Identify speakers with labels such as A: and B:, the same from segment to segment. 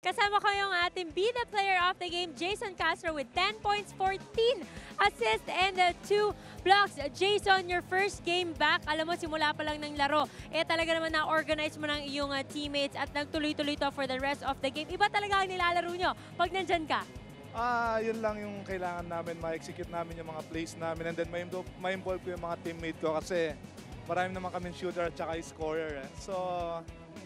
A: Kasama ko yung ating Be the Player of the Game, Jason Castro with 10 points, 14 assists, and 2 blocks. Jason, your first game back, alam mo, simula pa lang ng laro, talaga naman na-organize mo ng iyong teammates at nagtuloy-tuloy to for the rest of the game. Iba talaga ang nilalaro nyo pag nandyan ka.
B: Yun lang yung kailangan namin, ma-execute namin yung mga plays namin, and then ma-involve ko yung mga teammate ko kasi marami naman kami shooter at saka scorer. So,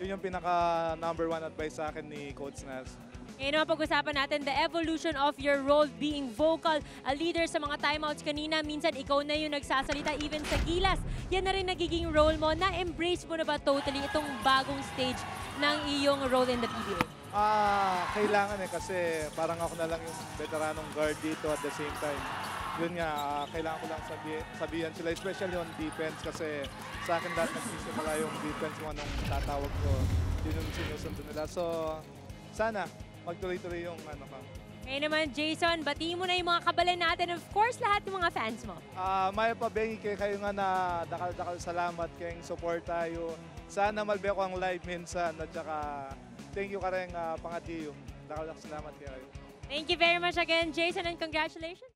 B: yun yung pinaka #1 advice sa akin ni Coach Nas.
A: Ngayon naman pag-usapan natin the evolution of your role being vocal, a leader sa mga timeouts kanina. Minsan ikaw na yung nagsasalita even sa gilas. Yan na rin nagiging role mo. Na-embrace mo na ba totally itong bagong stage ng iyong role in the PBA?
B: Kailangan kasi parang ako na lang yung veteranong guard dito at the same time. Yun nga, kailangan ko lang sabihan sila, especially on defense kasi sa akin lahat nagsisimula yung defense mo anong tatawag ko. Yun yung sinusunod nila. So, sana magtuloy-tuloy yung ano ka.
A: Ngayon naman, Jason, batiin mo na yung mga kabalan natin. Of course, lahat ng mga fans mo.
B: Maya pabengi kayo nga na dakal-dakal salamat kayong support tayo. Sana malbe ko ang live minsan at saka thank you ka rin pangatiyo. Dakal-dakal salamat kayo.
A: Thank you very much again, Jason, and congratulations.